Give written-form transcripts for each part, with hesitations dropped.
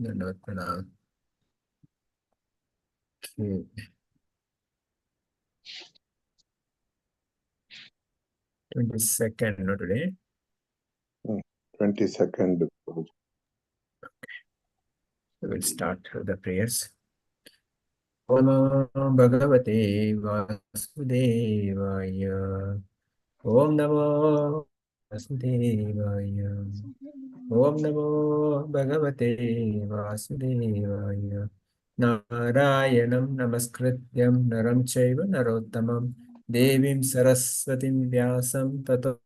Dandavad Pranam. Okay. 22nd, no, today? 22nd. We will start the prayers. Om Bhagavate Vasudevaya. Om Namo Vasudevaya. Om Namo Bhagavate Vasudevaya. Narayanam Namaskrityam Naram Chaiva Narottamam Devim Saraswatim Vyasam Tato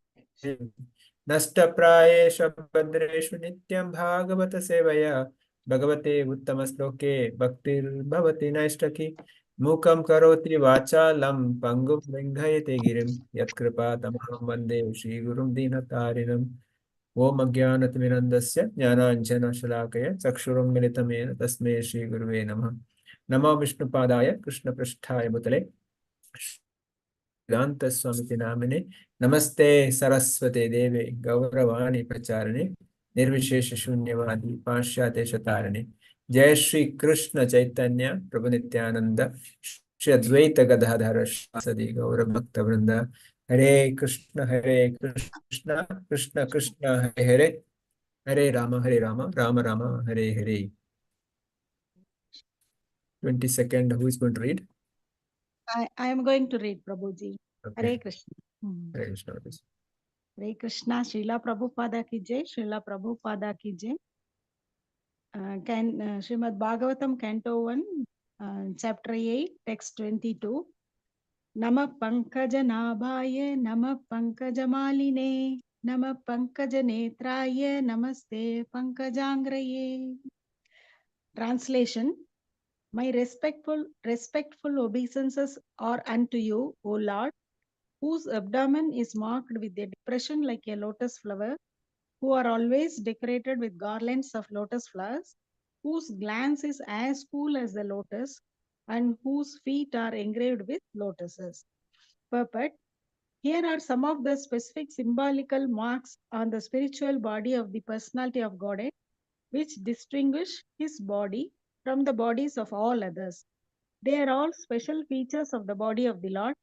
Nashtaprayeshu Bhadreshu Nityam Bhagavata Sevaya Bhagavate Uttamaśloke Bhaktir Bhavati Naistaki Mukam Karoti Vachalam Pangum Lingayate Girim Yatkripa Tamaham Vande Shri Gurum Dinatarinam Om Ajnanatimirandasya Jnananjana Shalakaya Chakshurum Militamena Tasme Shri Guruve Namah Namo Vishnupadaya Krishna Prasthaya Bhutale Vedanta Swamiti Namine Namaste Saraswate Deve Gauravani Pracharane Nirvishesha Shunyavadi Pashyate Shatarane Jai Shri Krishna Chaitanya Prabhu Nityananda Shri Advaita Gadadhara Shasadi Gaura Bhakta Vrinda Hare Krishna Krishna Krishna Krishna Hare Hare Hare Rama Rama Rama Hare Hare. 22nd, who is going to read? I am going to read, Prabhuji. Okay. Hare Krishna. Hare Krishna. Hare Krishna. Srila Prabhupada ki jai. Srila Prabhupada ki jai. Srimad Bhagavatam, Canto 1, Chapter 8, Text 22. Nama Pankaja Nabhaye, Nama Pankaja Maline, Nama Pankaja Netraye, Namaste Pankajangraye. Translation. My respectful obeisances are unto you, O Lord, whose abdomen is marked with a depression like a lotus flower, who are always decorated with garlands of lotus flowers, whose glance is as cool as the lotus, and whose feet are engraved with lotuses. Purport. Here are some of the specific symbolical marks on the spiritual body of the personality of Godhead, which distinguish his body from the bodies of all others. They are all special features of the body of the Lord.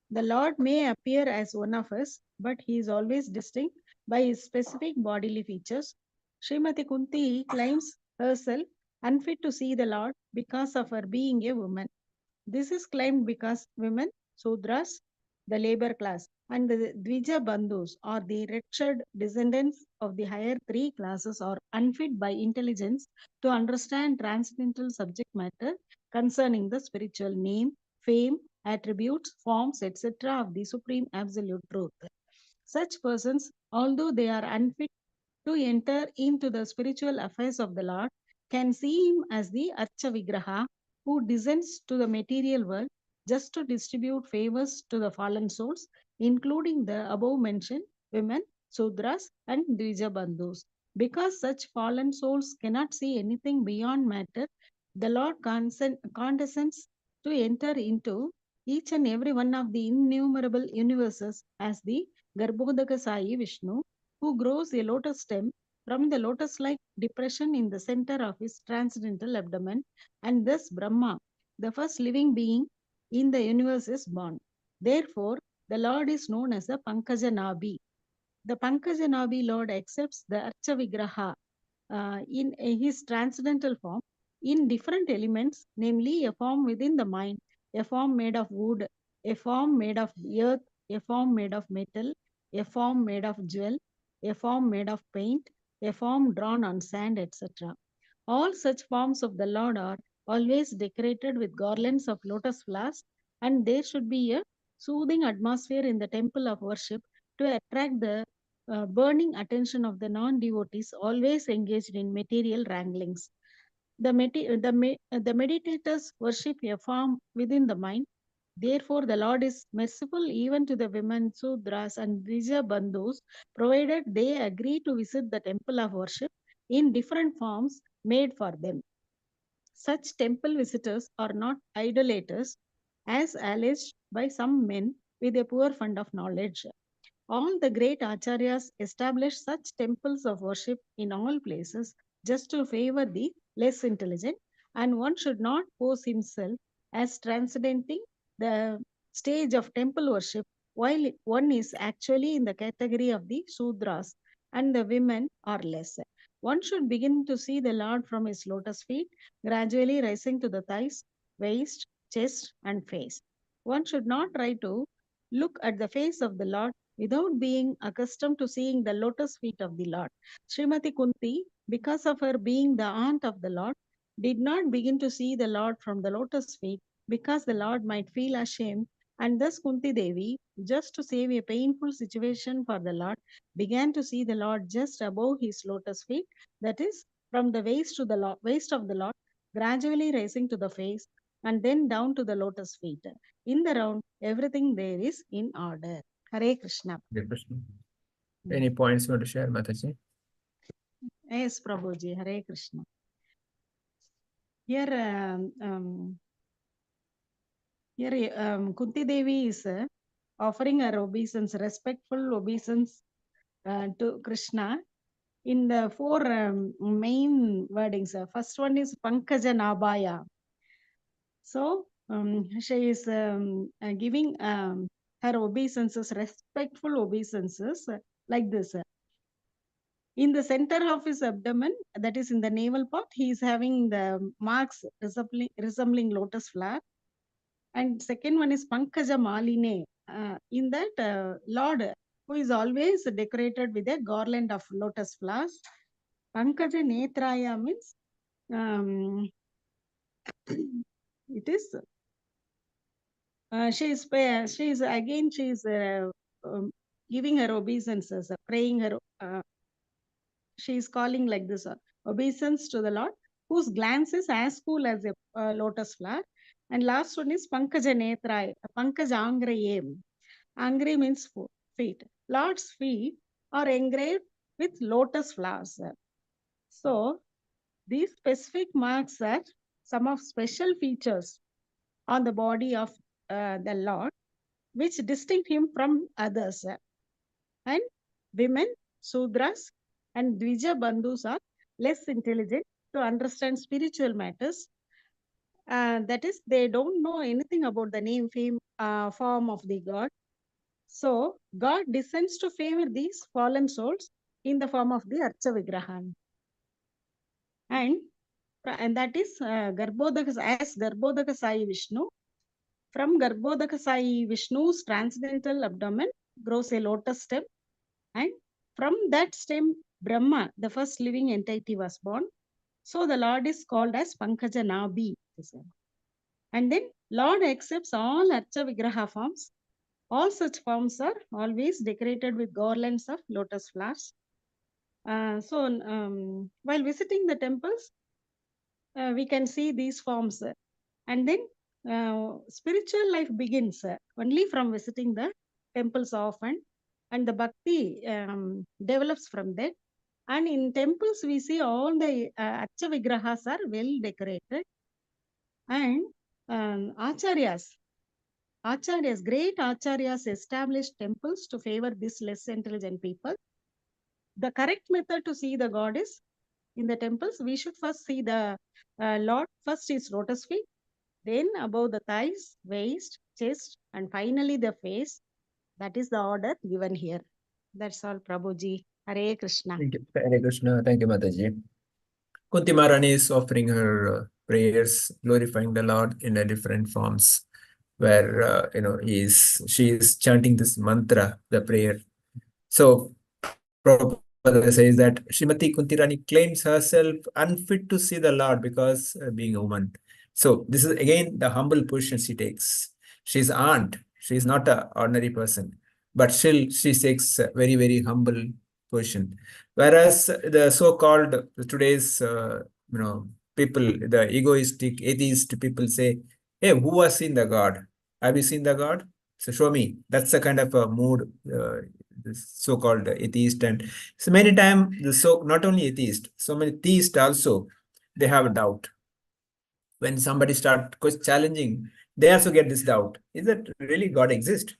The Lord may appear as one of us, but he is always distinct by his specific bodily features. Srimati Kunti claims herself unfit to see the Lord because of her being a woman. This is claimed because women, Sudras, the labor class, and the Dvija Bandhus, or the wretched descendants of the higher three classes, are unfit by intelligence to understand transcendental subject matter concerning the spiritual name, fame, attributes, forms, etc. of the Supreme Absolute Truth. Such persons, although they are unfit to enter into the spiritual affairs of the Lord, can see him as the Archa Vigraha who descends to the material world just to distribute favors to the fallen souls, including the above mentioned women, Sudras, and Dvija Bandhus. Because such fallen souls cannot see anything beyond matter, the Lord condescends to enter into each and every one of the innumerable universes as the Garbhodaka Sai Vishnu, who grows a lotus stem from the lotus-like depression in the center of his transcendental abdomen, and thus Brahma, the first living being in the universe, is born. Therefore, the Lord is known as the Pankajanabi. The Pankajanabi Lord accepts the Archa Vigraha in his transcendental form in different elements, namely a form within the mind, a form made of wood, a form made of earth, a form made of metal, a form made of jewel, a form made of paint, a form drawn on sand, etc. All such forms of the Lord are always decorated with garlands of lotus flowers, and there should be a soothing atmosphere in the temple of worship to attract the burning attention of the non-devotees always engaged in material wranglings. The meditators worship a form within the mind. Therefore, the Lord is merciful even to the women, Sudras, and Dvija Bandhus, provided they agree to visit the temple of worship in different forms made for them. Such temple visitors are not idolaters, as alleged by some men with a poor fund of knowledge. All the great acharyas established such temples of worship in all places just to favor the less intelligent, and one should not pose himself as transcending the stage of temple worship while one is actually in the category of the Sudras and the women are less. One should begin to see the Lord from his lotus feet, gradually rising to the thighs, waist, chest, and face. One should not try to look at the face of the Lord without being accustomed to seeing the lotus feet of the Lord. Srimati Kunti, because of her being the aunt of the Lord, did not begin to see the Lord from the lotus feet because the Lord might feel ashamed, and thus Kunti Devi, just to save a painful situation for the Lord, began to see the Lord just above his lotus feet, that is, from the waist to the waist of the Lord, gradually rising to the face, and then down to the lotus feet. In the round, everything there is in order. Hare Krishna. Hare Krishna. Any points you want to share, Mataji? Yes, Prabhuji. Hare Krishna. Here, Kunti Devi is offering her obeisance, respectful obeisance to Krishna in the four main wordings. First one is Pankaja Nabhaya. So she is giving her obeisances, respectful obeisances like this. In the center of his abdomen, that is in the navel part, he is having the marks resembling lotus flower. And second one is Pankaja Maline. In that, Lord, who is always decorated with a garland of lotus flowers. Pankaja Netraya means it is she is giving her obeisances, praying her. She is calling like this obeisance to the Lord, whose glance is as cool as a lotus flower. And last one is Pankaja Netrai, Pankaja Angrayem. Angre means feet. Lord's feet are engraved with lotus flowers. So these specific marks are some of special features on the body of the Lord, which distinct him from others. And women, Sudras, and Dvija Bandhus are less intelligent to understand spiritual matters. That is, they don't know anything about the name, fame, form of the God. So, God descends to favor these fallen souls in the form of the Archa Vigrahan. And that is as Garbhodaka Sai Vishnu. From Garbhodaka Sai Vishnu's transcendental abdomen grows a lotus stem, and from that stem, Brahma, the first living entity, was born. So the Lord is called as Pankaja Nabhi. And then Lord accepts all Archa Vigraha forms. All such forms are always decorated with garlands of lotus flowers. While visiting the temples, we can see these forms. And then spiritual life begins only from visiting the temples often. And the bhakti develops from that. And in temples, we see all the Archa Vigrahas are well decorated. And Acharyas, great Acharyas established temples to favor these less intelligent people. The correct method to see the God is in the temples. We should first see the Lord. First is lotus feet, then above the thighs, waist, chest, and finally the face. That is the order given here. That's all, Prabhuji. Hare Krishna. Thank you. Hare Krishna. Thank you, Mataji. Kunti Maharani is offering her prayers, glorifying the Lord in a different forms, where she is chanting this mantra, the prayer. So Prabhupada says that Srimati Kunti Rani claims herself unfit to see the Lord because being a woman. So this is again the humble position she takes. She's aunt. She is not an ordinary person, but still she takes a very, very humble position. Whereas the so-called today's people, the egoistic atheist people say, "Hey, who has seen the God? Have you seen the God? So show me." That's the kind of a mood this so-called atheist. And so many times not only atheist, so many theists also, they have a doubt. When somebody start challenging, they also get this doubt: is that really God exist?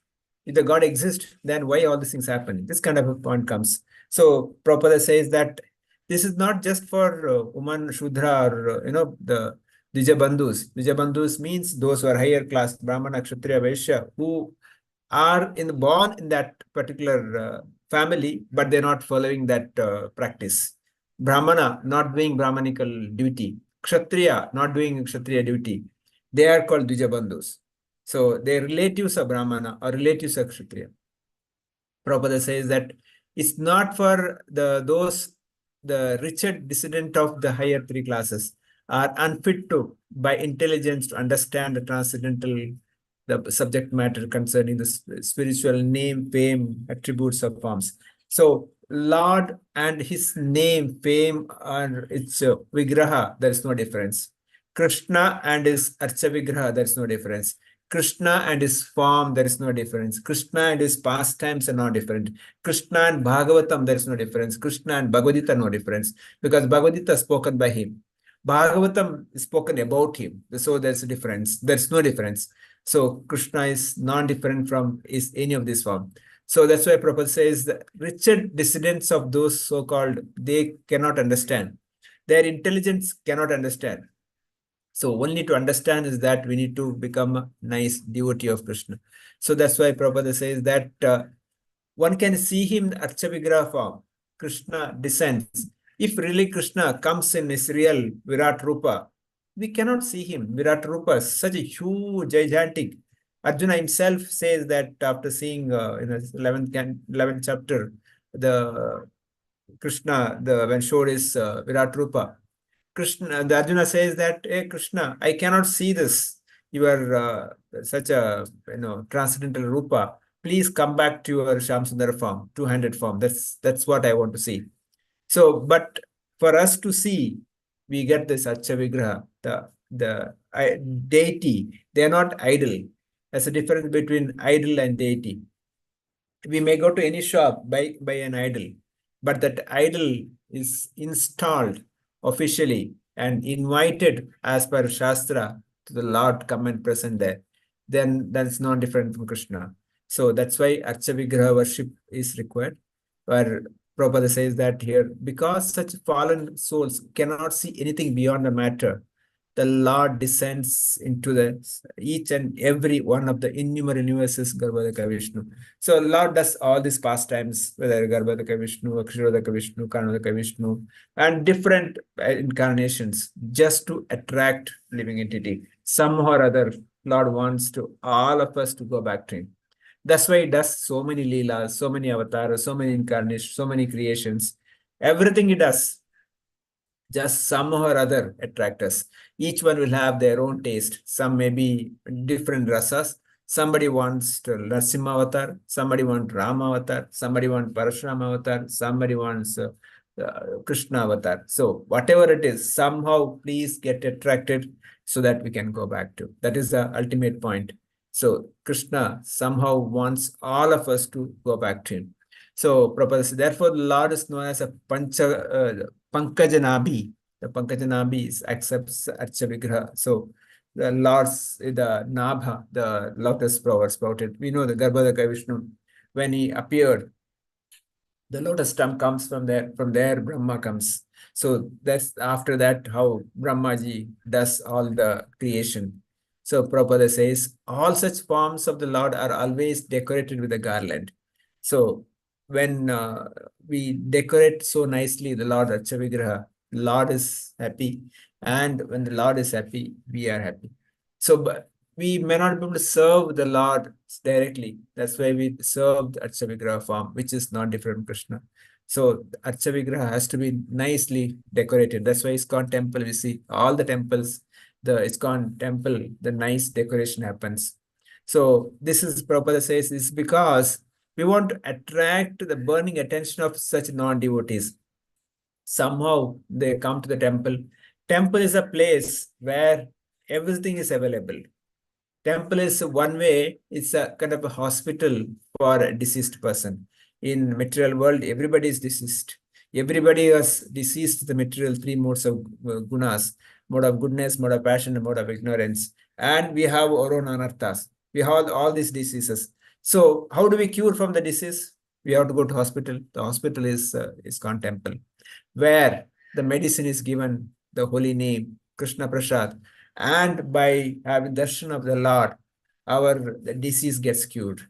If the God exists, then why all these things happen? This kind of a point comes. So Prabhupada says that This is not just for Uman Shudra or, the Dijabandhus. Dijabandhus means those who are higher class, Brahmana, Kshatriya, Vaishya, who are born in that particular family, but they're not following that practice. Brahmana, not doing Brahmanical duty. Kshatriya, not doing Kshatriya duty. They are called Dijabandhus. So their relatives are Brahmana or relatives are Kshatriya. Prabhupada says that it's not for the richer descendant of the higher three classes are unfit to by intelligence to understand the transcendental the subject matter concerning the spiritual name, fame, attributes of forms. So Lord and his name, fame, and its vigraha, there is no difference. Krishna and his archa vigraha, there is no difference. Krishna and his form, there is no difference. Krishna and his pastimes are not different. Krishna and Bhagavatam, there is no difference. Krishna and Bhagavad Gita, no difference. Because Bhagavad Gita is spoken by him. Bhagavatam is spoken about him. So there's a difference. There's no difference. So Krishna is non-different from any of this form. So that's why Prabhupada says the richer dissidents of those so-called, they cannot understand. Their intelligence cannot understand. So only to understand is that we need to become a nice devotee of Krishna. So that's why Prabhupada says that one can see him in Archavigraha form. Krishna descends. If really Krishna comes in his real Virat Rupa, we cannot see him. Virat Rupa is such a huge, gigantic. Arjuna himself says that after seeing in his 11th chapter, the Krishna, when showed his Virat Rupa, Krishna, the Arjuna says that, hey Krishna, I cannot see this. You are such a transcendental Rupa. Please come back to your Shamsundara form, two-handed form. That's what I want to see. So, but for us to see, we get this Archa Vigraha, the deity. They are not idol. There's a difference between idol and deity. We may go to any shop, buy an idol, but that idol is installed officially and invited as per Shastra to the Lord come and present there. Then that's not different from Krishna. So that's why Archa Vigraha worship is required. Where Prabhupada says that here, because such fallen souls cannot see anything beyond the matter, the Lord descends into each and every one of the innumerable universes, Garbhodaka Vishnu. So Lord does all these pastimes, whether Garbhodaka Vishnu, Aksharodaka Vishnu, Karnodaka Vishnu, and different incarnations, just to attract living entity. Somehow or other, Lord wants to all of us to go back to him. That's why he does so many leelas, so many avatars, so many incarnations, so many creations. Everything he does, just somehow or other attract us. Each one will have their own taste. Some may be different rasas. Somebody wants to Narasimha avatar, somebody wants Rama avatar, somebody wants Parashurama avatar, somebody wants Krishna avatar. So whatever it is, somehow please get attracted so that we can go back to. That is the ultimate point. So Krishna somehow wants all of us to go back to him. So Prabhupada says, therefore, the Lord is known as a Pankajanabi. The Pankajanabi accepts Archa Vigraha. So the Lord's, the Nabha, the lotus flower sprouted. We know the Garbhodaka Vishnu, when he appeared, the lotus stem comes from there Brahma comes. So that's after that how Brahmaji does all the creation. So Prabhupada says, all such forms of the Lord are always decorated with a garland. So when we decorate so nicely the Lord Archa Vigraha, Lord is happy. And when the Lord is happy, we are happy. So we may not be able to serve the Lord directly. That's why we serve the Archa Vigraha form, which is not different from Krishna. So Archa Vigraha has to be nicely decorated. That's why ISKCON temple, we see all the temples, the ISKCON temple, the nice decoration happens. So this is Prabhupada says is because we want to attract the burning attention of such non-devotees. Somehow they come to the temple. Temple is a place where everything is available. Temple is one way, it's a kind of a hospital for a deceased person. In material world, everybody is deceased. Everybody is deceased, the material three modes of gunas, mode of goodness, mode of passion, and mode of ignorance. And we have our own anarthas. We have all these diseases. So how do we cure from the disease? We have to go to hospital. The hospital is ISKCON temple. where the medicine is given the holy name, Krishna Prasad, and by having darshan of the Lord, the disease gets cured.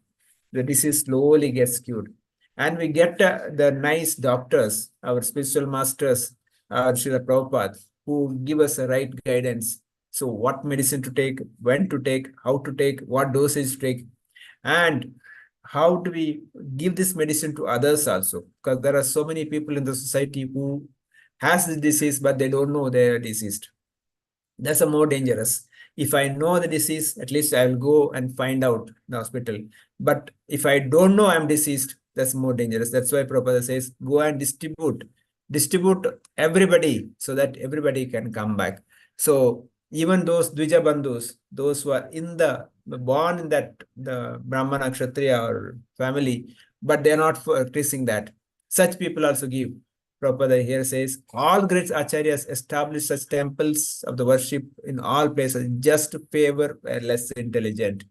The disease slowly gets cured. And we get the nice doctors, our spiritual masters, Srila Prabhupada, who give us the right guidance. So what medicine to take, when to take, how to take, what dosage to take, and how do we give this medicine to others also? Because there are so many people in the society who has the disease, but they don't know they're diseased. That's a more dangerous. If I know the disease, at least I will go and find out the hospital. But if I don't know I'm deceased, that's more dangerous. That's why Prabhupada says, go and distribute everybody so that everybody can come back. So even those Dvija Bandhus, those who are born in that the Brahmana, Kshatriya or family, but they are not practicing that. Such people also give. Prabhupada here says, all great acharyas established such temples of the worship in all places just to favor a less intelligent.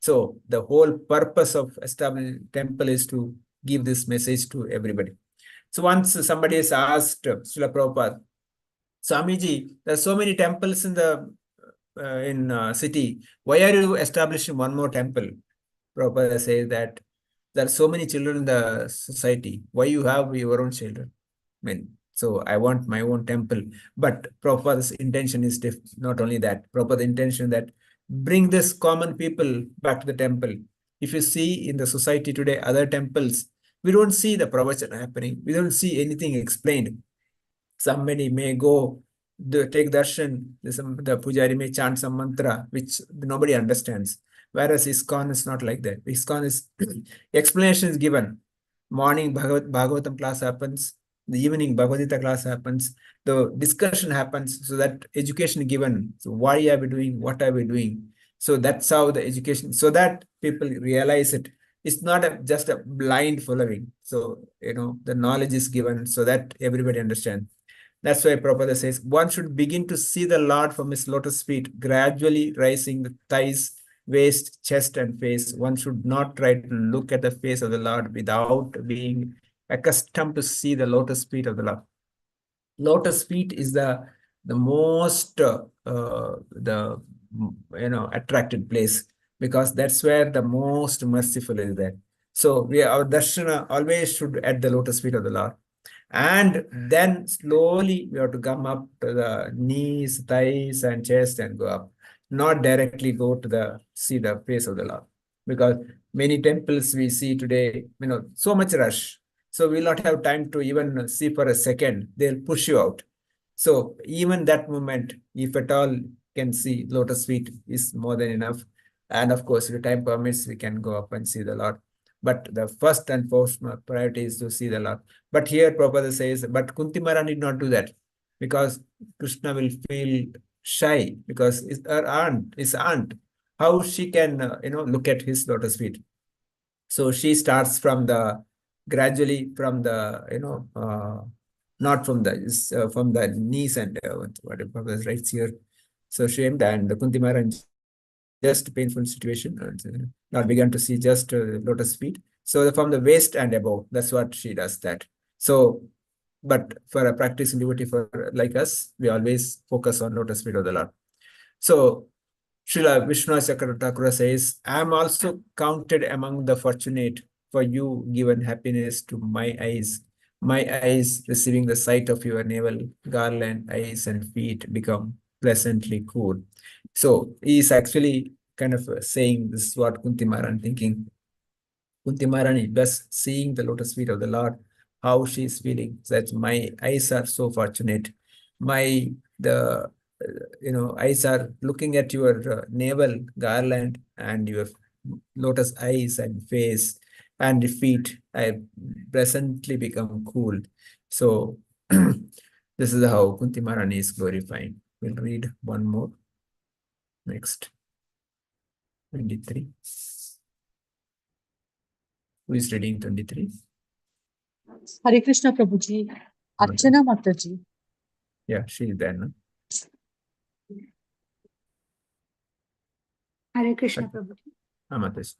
So the whole purpose of establishing temple is to give this message to everybody. So once somebody has asked Srila Prabhupada, Swamiji, there are so many temples in the city. Why are you establishing one more temple? Prabhupada says that there are so many children in the society. Why you have your own children? I mean, so I want my own temple. But Prabhupada's intention is not only that. Prabhupada's intention that bring this common people back to the temple. If you see in the society today, other temples, we don't see the pravachan happening. We don't see anything explained. Somebody may go take darshan, the pujari may chant some mantra, which nobody understands. Whereas ISKCON is not like that. ISKCON is explanation is given. Morning Bhagavatam class happens, the evening Bhagavad Gita class happens, the discussion happens, so that education is given. So why are we doing, what are we doing? So that's how the education, so that people realize it. It's not just a blind following. So, the knowledge is given so that everybody understands. That's why Prabhupada says one should begin to see the Lord from his lotus feet, gradually rising the thighs, waist, chest, and face. One should not try to look at the face of the Lord without being accustomed to see the lotus feet of the Lord. Lotus feet is the most attracted place, because that's where the most merciful is there. So our darshana always should at the lotus feet of the Lord. And then slowly we have to come up to the knees, thighs, and chest and go up. Not directly go to see the face of the Lord. Because many temples we see today, so much rush. So we'll not have time to even see for a second. They'll push you out. So even that moment, if at all can see lotus feet, is more than enough. And of course, if time permits, we can go up and see the Lord. But the first and foremost priority is to see the Lord. But here Prabhupada says, but Kunti Maharani did not do that, because Krishna will feel shy, because it's her aunt, his aunt. How she can, look at his lotus feet? So she starts gradually from not from the knees and whatever Prabhupada writes here. So she and the Kunti Maharani, just painful situation, not began to see just lotus feet. So from the waist and above, that's what she does that. So, but for a practicing devotee like us, we always focus on lotus feet of the Lord. So Srila Vishnu Thakur says, I am also counted among the fortunate, for you given happiness to my eyes. My eyes, receiving the sight of your navel garland, eyes and feet, become pleasantly cool. So he is actually kind of saying this is what Kunti Maharani thinking. Kunti Maharani, thus seeing the lotus feet of the Lord, how she is feeling, that my eyes are so fortunate. The eyes are looking at your navel garland and your lotus eyes and face and feet. I presently become cool. So this is how Kunti Maharani is glorifying. We'll read one more. Next. 23. Who is reading 23? Hare Krishna Prabhuji. Archana Mataji. Yeah, she is there, no? Hare Krishna Okay. Prabhuji. Mataji.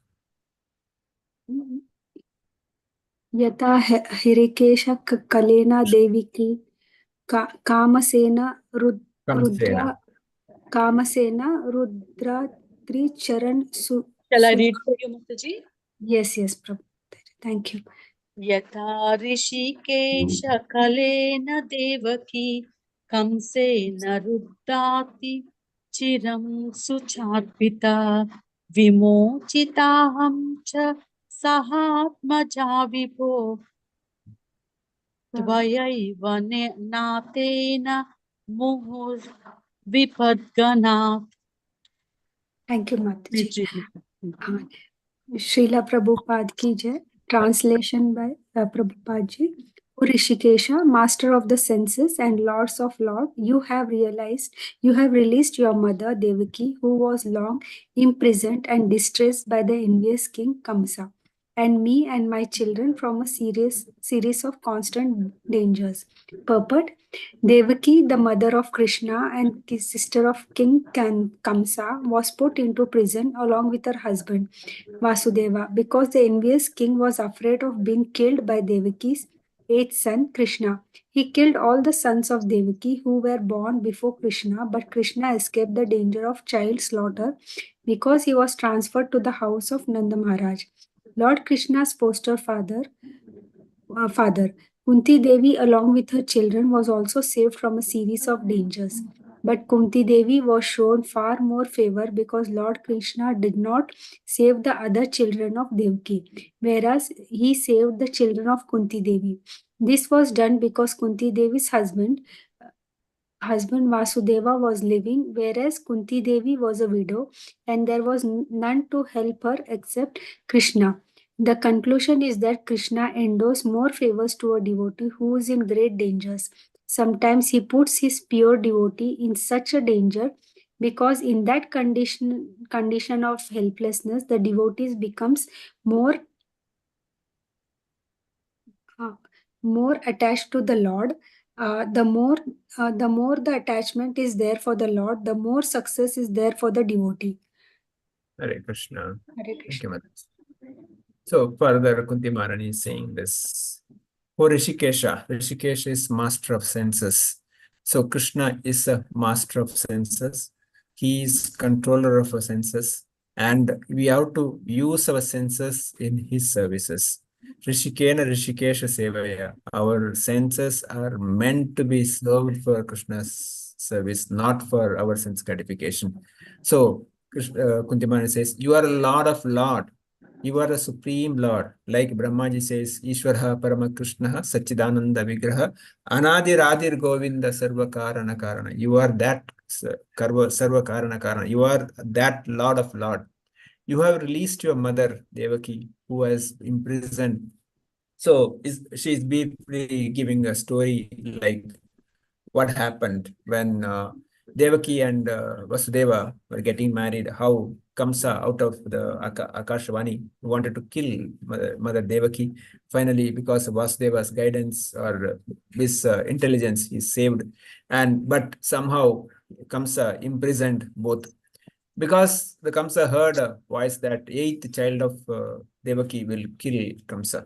यथा हिरिकेश कलेना देविकी Kamsen Rudra Kamsena. Kamsen Rudra त्रिचरण Shall I read for you, Mataji? yes Prabhu. Thank you. यथा ऋषिकेश कलेन देवकी कंसेन रुद्धाति चिरं सुचार्पिता विमोचिताहं च सहात्मजा विभो त्वयैव नातेन मुहुर्विपद्गणात्. Thank you, Mataji. Please. Srila Prabhupada ki jai. Translation by Prabhupada ji. O Rishikesha, master of the senses and lords of Lord, you have released your mother Devaki, who was long imprisoned and distressed by the envious king Kamsa, and me and my children from a series of constant dangers. Purport: Devaki, the mother of Krishna and sister of King Kamsa, was put into prison along with her husband Vasudeva because the envious king was afraid of being killed by Devaki's eighth son Krishna. He killed all the sons of Devaki who were born before Krishna, but Krishna escaped the danger of child slaughter because he was transferred to the house of Nanda Maharaj. Lord Krishna's foster father. Kunti Devi, along with her children, was also saved from a series of dangers. But Kunti Devi was shown far more favor because Lord Krishna did not save the other children of Devaki, whereas he saved the children of Kunti Devi. This was done because Kunti Devi's husband Vasudeva was living, whereas Kunti Devi was a widow, and there was none to help her except Krishna. The conclusion is that Krishna endows more favors to a devotee who is in great dangers. Sometimes he puts his pure devotee in such a danger because in that condition of helplessness, the devotee becomes more more attached to the Lord. The more the attachment is there for the Lord, the more success is there for the devotee. Hare Krishna. Hare Thank Krishna. you, Mataji. So further, Kunti Maharani is saying this. O Rishikesha, Rishikesha is master of senses. So Krishna is a master of senses. He is controller of our senses, and we have to use our senses in his services. Rishikena Rishikesha Sevaya. Our senses are meant to be served for Krishna's service, not for our sense gratification. So Kunti Maharani says, you are a Lord of Lord. You are the Supreme Lord. Like Brahmaji says, Ishwara Paramakrishna Sachidananda Vigraha Anadiradir Govinda Sarva Karana Karana. You are that Sarva Karana Karana. You are that Lord of Lord. You have released your mother, Devaki, who was imprisoned. So she is briefly giving a story like what happened when Devaki and Vasudeva were getting married, how Kamsa, out of the Akashvani, wanted to kill Mother Devaki. Finally, because of Vasudeva's guidance or his intelligence, he saved. But somehow Kamsa imprisoned both. Because the Kamsa heard a voice that eighth child of Devaki will kill Kamsa.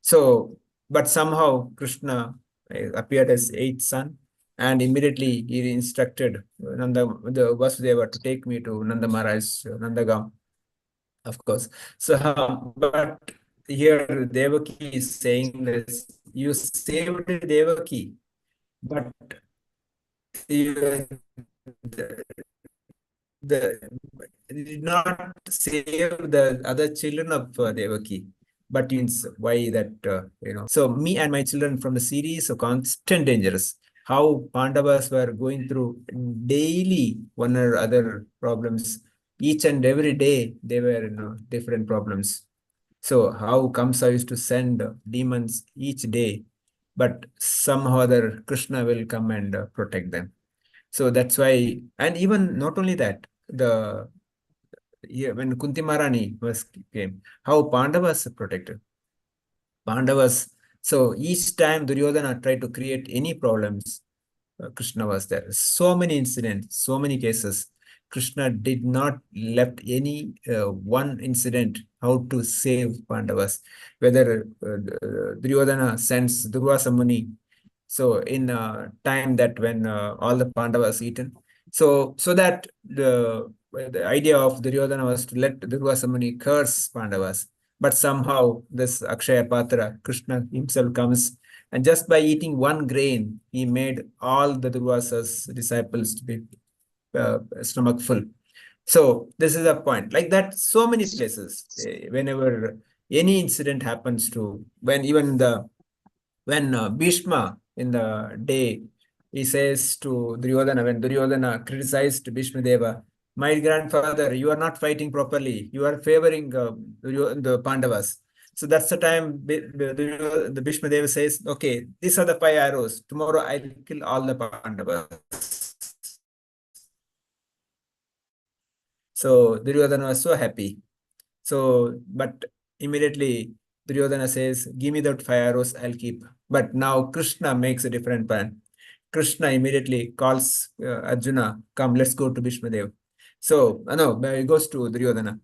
So, but somehow Krishna appeared as eighth son, and immediately he instructed the Vasudeva to take me to Nanda Maharaj's Nandagam, of course. So, but here Devaki is saying this: you saved Devaki, but you, did not save the other children of Devaki. But means why that, So me and my children from the series of constant dangers, how Pandavas were going through daily one or other problems. Each and every day they were, different problems. So how Kamsa used to send demons each day, but somehow other Krishna will come and protect them. So that's why, and even not only that, when Kunti Maharani came, how Pandavas protected. Pandavas. So each time Duryodhana tried to create any problems, Krishna was there. So many incidents, so many cases. Krishna did not left any one incident how to save Pandavas. Whether Duryodhana sends Durvasa Muni, so in time that when all the Pandavas eaten, so that the idea of Duryodhana was to let Durvasa Muni curse Pandavas. But somehow this Akshaya Patra, Krishna himself comes, and just by eating one grain, he made all the Durvasa's disciples to be stomach full. So this is a point. Like that, so many places, whenever any incident happens to, when Bhishma in the day, he says to Duryodhana, when Duryodhana criticized Bhishma Deva, my grandfather, you are not fighting properly. You are favoring the Pandavas. So that's the time the Bhishma Deva says, okay, these are the 5 arrows. Tomorrow I'll kill all the Pandavas. So Duryodhana was so happy. So, but immediately Duryodhana says, give me that 5 arrows, I'll keep. But now Krishna makes a different plan. Krishna immediately calls Arjuna, come, let's go to Bhishma Dev. So, no, he goes to Duryodhana.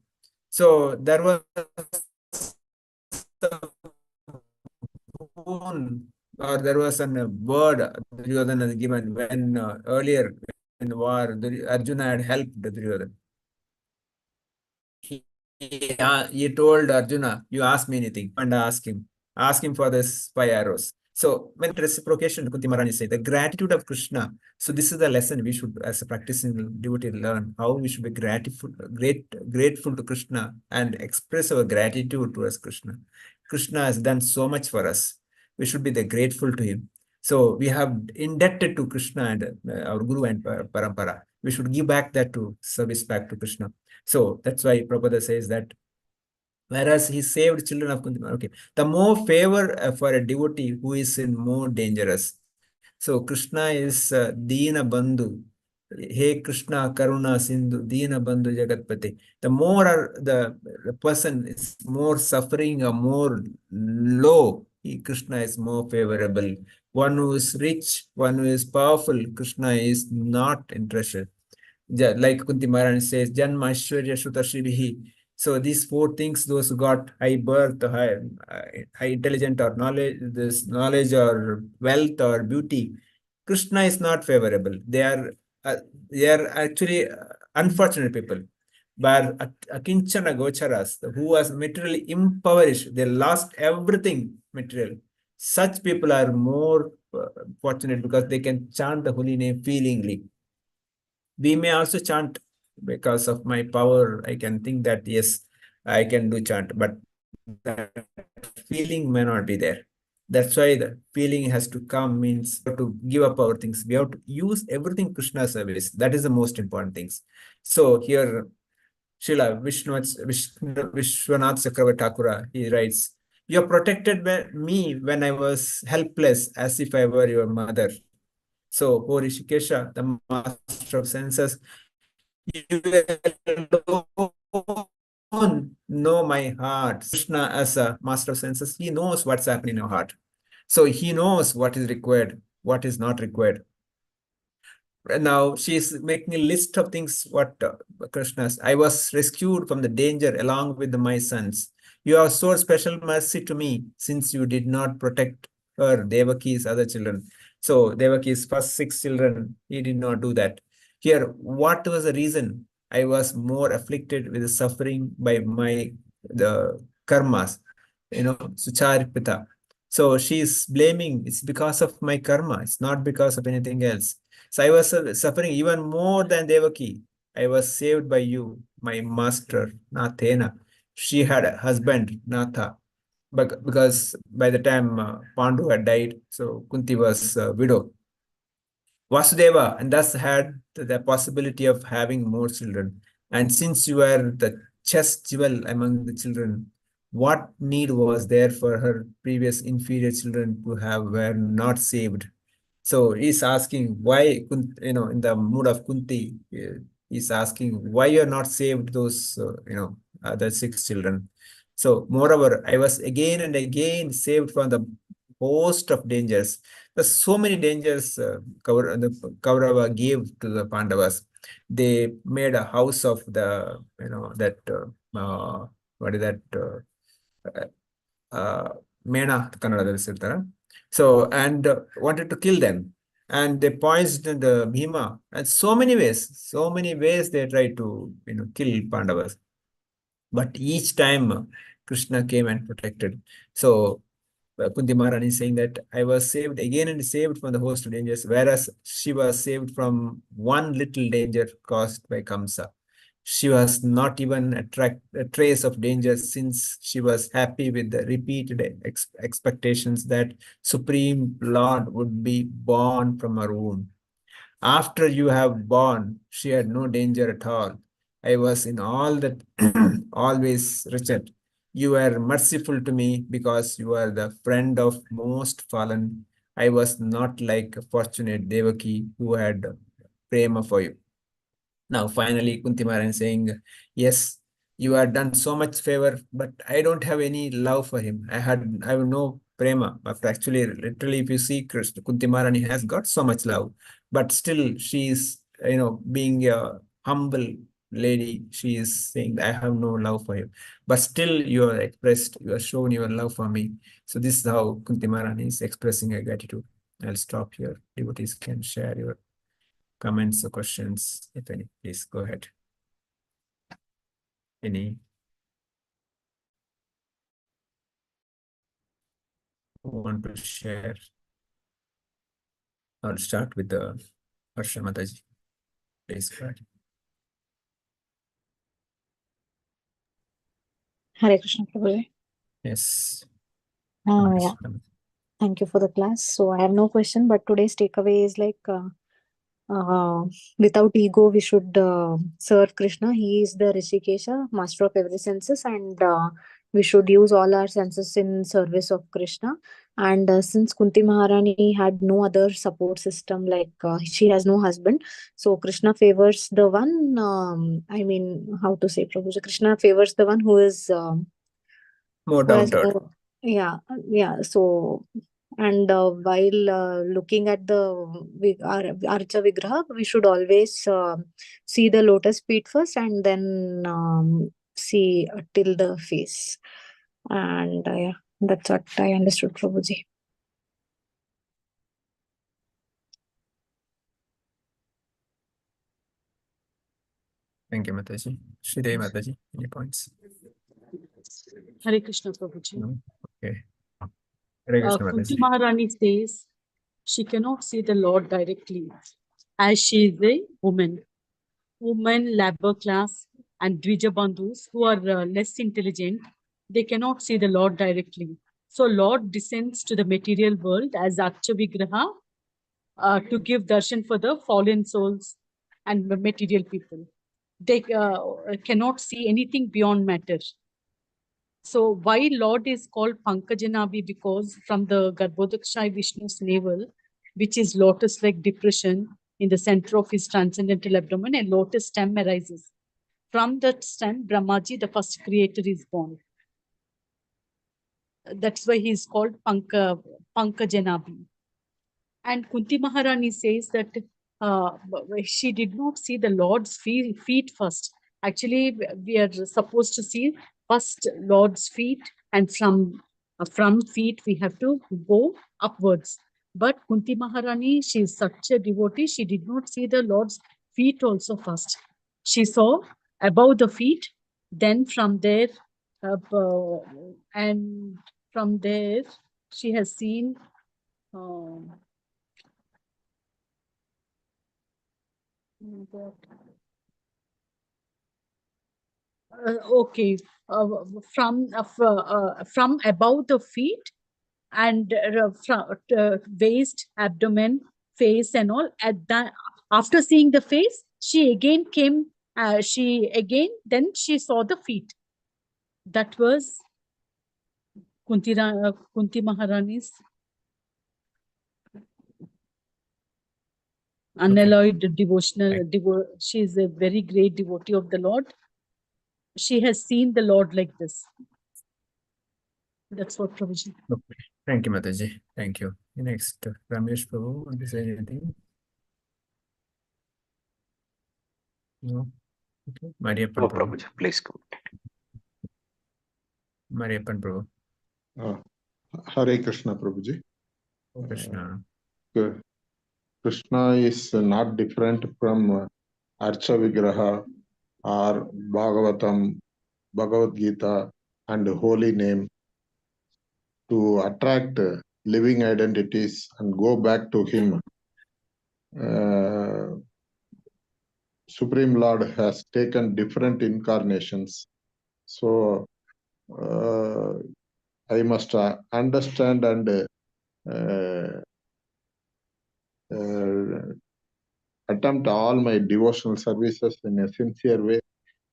So there was a boon, or there was a word Duryodhana given when earlier in the war, Arjuna had helped Duryodhana. He told Arjuna, you ask me anything, and ask him for this 5 arrows. So when reciprocation, Kunti Maharani said, the gratitude of Krishna. So this is the lesson we should, as a practicing devotee, learn how we should be grateful to Krishna and express our gratitude towards Krishna. Krishna has done so much for us. We should be grateful to him. So we have indebted to Krishna and our Guru and Parampara. We should give back that to service back to Krishna. So that's why Prabhupada says that whereas he saved children of Kunti, okay, the more favor for a devotee who is in more dangerous. So Krishna is Dina Bandhu. Hey Krishna Karuna Sindhu Dina Bandhu Jagatpati. The more the person is more suffering or more low, Krishna is more favorable. One who is rich, one who is powerful, Krishna is not interested. Like Kunti Maharani says, Janma Aishwarya Shrutashribhi. So these 4 things, those who got high birth, high intelligence or knowledge or wealth or beauty, Krishna is not favorable. They are actually unfortunate people. But Akinchana Gocharas, who was materially impoverished, they lost everything material. Such people are more fortunate because they can chant the holy name feelingly. We may also chant because of my power. I can think that, yes, I can do chant, but that feeling may not be there. That's why the feeling has to come, means to give up our things. We have to use everything Krishna service. That is the most important things. So here, Srila Vishwanath Chakravarti Thakura, he writes, you have protected me when I was helpless, as if I were your mother. So, O Rishikesha, the master of senses, you alone know my heart. Krishna, as a master of senses, he knows what's happening in your heart. So he knows what is required, what is not required. Now she's making a list of things what Krishna's. I was rescued from the danger along with my sons. You have showed special mercy to me since you did not protect her, Devaki's other children. So Devaki's first 6 children, he did not do that. Here, what was the reason? I was more afflicted with the suffering by the karmas, Sucharipita. So she's blaming, it's because of my karma, it's not because of anything else. So I was suffering even more than Devaki. I was saved by you, my master, Nathena. She had a husband, Natha, but because by the time Pandu had died, so Kunti was a widow. Vasudeva, and thus had the possibility of having more children. And since you were the chest jewel among the children, what need was there for her previous inferior children to have were not saved? So he's asking why, in the mood of Kunti, he's asking why you're not saved those, other 6 children. So moreover, I was again and again saved from the host of dangers. There's so many dangers the Kaurava gave to the Pandavas. They made a house of the, that, what is that? Mena, Kannada. So, and wanted to kill them. And they poisoned the Bhima. And so many ways they tried to, kill Pandavas. But each time Krishna came and protected. So Kunti Maharani is saying that I was saved again and saved from the host of dangers, whereas she was saved from one little danger caused by Kamsa. She was not even a trace of danger, since she was happy with the repeated expectations that Supreme Lord would be born from her womb. After you have born, she had no danger at all. I was in all that always, Richard. You were merciful to me because you are the friend of most fallen. I was not like a fortunate Devaki who had prema for you. Now, finally, Kunti Maharani saying, yes, you have done so much favor, but I don't have any love for him. I have no prema. But actually, literally, if you see, Kunti Maharani has got so much love, but still she is, being a humble lady, she is saying, I have no love for him. But still, you are shown your love for me. So this is how Kunti Maharani is expressing her gratitude. I'll stop here. Devotees can share your comments or questions, if any. Please go ahead. Any? Want to share? I'll start with the Harsha Mataji. Please go ahead. Hare Krishna Prabhuji. Yes. Yeah. Thank you for the class. So I have no question, but today's takeaway is like without ego, we should serve Krishna. He is the Rishikesha, master of every senses, and we should use all our senses in service of Krishna. And since Kunti Maharani had no other support system, like she has no husband, so Krishna favors the one, how to say, Prabhuji, Krishna favors the one who is More who has down to earth. no, yeah. So, and while looking at the Archa Vigraha, we should always see the lotus feet first and then see till the face. And yeah, that's what I understood, Prabhuji. Thank you, Mataji. Shri Mataji, any points? Hare Krishna Prabhuji. No? Okay. Hare Krishna Kunti Mataji. Maharani says she cannot see the Lord directly as she is a woman. Women, labor class, and Dvija Bandhus who are less intelligent, they cannot see the Lord directly. So Lord descends to the material world as Archa Vigraha to give darshan for the fallen souls and material people. They cannot see anything beyond matter. So why Lord is called Pankajanabi? Because from the Garbhodakshai Vishnu's navel, which is lotus-like depression in the center of his transcendental abdomen, a lotus stem arises. From that stem, Brahmaji, the first creator, is born. That's why he is called Pankajanabi. And Kunti Maharani says that she did not see the Lord's feet first. Actually, we are supposed to see first Lord's feet, and from feet we have to go upwards. But Kunti Maharani, she is such a devotee, she did not see the Lord's feet also first. She saw above the feet, then from there, and from there she has seen okay, from above the feet and from waist, abdomen, face, and all. At that, after seeing the face, she again came. Then she saw the feet. That was Kunti Maharani's unalloyed devotional. She is a very great devotee of the Lord. She has seen the Lord like this. That's what Prabhuji. Okay. Thank you, Mataji. Thank you. Next, Ramesh Prabhu, want to say anything? No? Okay. Mariappan No, Prabhu. Prabhuji, please go. Mariappan Prabhu. Hare Krishna, Prabhuji. Krishna. Krishna is not different from Archa Vigraha or Bhagavatam, Bhagavad Gita, and holy name to attract living identities and go back to him. Supreme Lord has taken different incarnations. So I must understand and attempt all my devotional services in a sincere way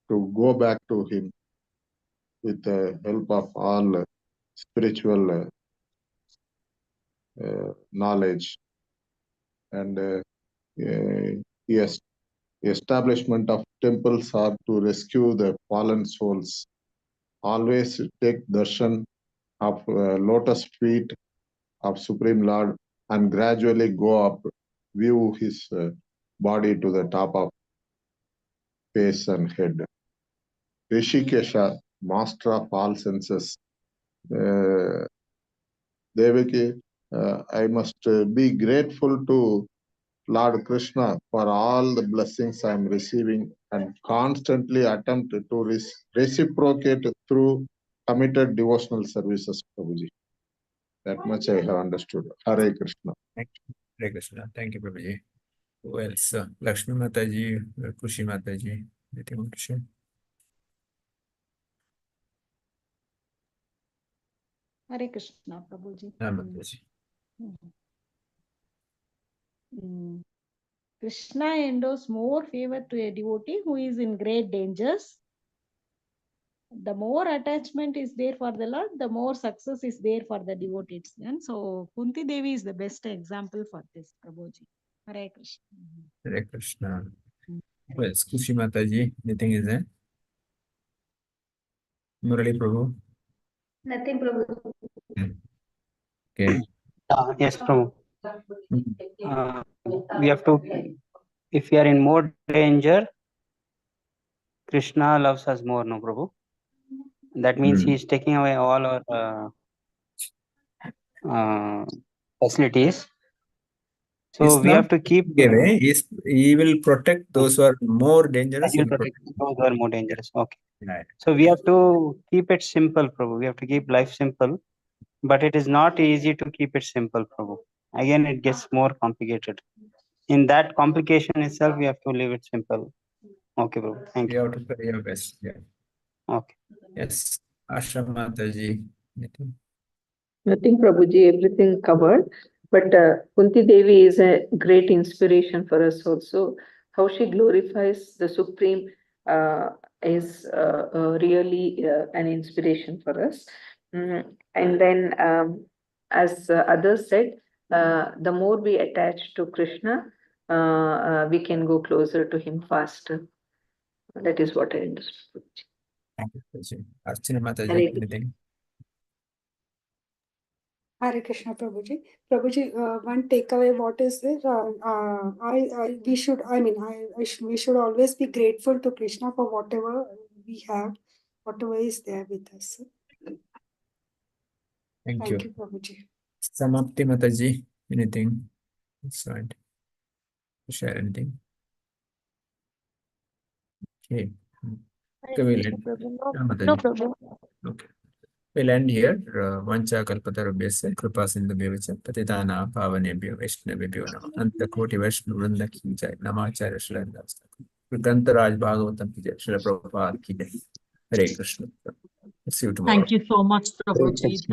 to go back to him with the help of all spiritual knowledge and yes, establishment of temples are to rescue the fallen souls. Always take darshan of lotus feet of Supreme Lord and gradually go up, view his body to the top of face and head. Rishikesha, master of all senses. Devaki, I must be grateful to Lord Krishna for all the blessings I am receiving and constantly attempt to reciprocate through committed devotional services, Prabhuji. That much I have understood. Hare Krishna. Thank you. Hare Krishna. Thank you, Prabhuji. Who else? Lakshmi Mataji, Kushi Mataji. Anything you want to share? Hare Krishna, Prabhuji. Mataji. Krishna endows more favor to a devotee who is in great dangers. The more attachment is there for the Lord, the more success is there for the devotees. And so Kunti Devi is the best example for this, Prabhuji. Hare Krishna. Hare Krishna. Who else? Kushi Mataji. Anything is there? Murali Prabhu. Nothing, Prabhu. Okay. Yes, Prabhu. We have to, if we are in more danger, Krishna loves us more, no, Prabhu? That means he is taking away all our facilities. So we have to keep. He will protect those who are more dangerous. He will protect those who are more dangerous. Okay. Right. So we have to keep it simple, Prabhu. We have to keep life simple, but it is not easy to keep it simple, Prabhu. Again, it gets more complicated. In that complication itself, we have to leave it simple. Okay, Prabhu. Thank you. You have to try your best. Yeah. Okay. Yes. Asha Mataji. Nothing, Prabhuji, everything covered. But Kunti Devi is a great inspiration for us also. How she glorifies the Supreme is really an inspiration for us. And then, as others said, the more we attach to Krishna, we can go closer to him faster. That is what I understood. Thank you. Archana Mataji. Anything? Hare Krishna, Prabhuji. Prabhuji, one takeaway, what is there? We should always be grateful to Krishna for whatever we have, whatever is there with us. Thank Thank you. you, Prabhuji. Samapti Mataji. Anything? That's right. Share anything? Okay. Okay, we'll end. No problem. Okay. We'll end here. Vancha kalpatarubhyasya kripa sindhubhyo patitana pavanebhyo vaishnavebhyo namah. Antakoti Vaishnav Vrinda ki jai. Namacharya Shri Das Thakur. Grantaraj Bhagavatam ki jai. Shri Prabhupada ki jai. Hare Krishna. See you tomorrow. Thank you so much, Prabhuji.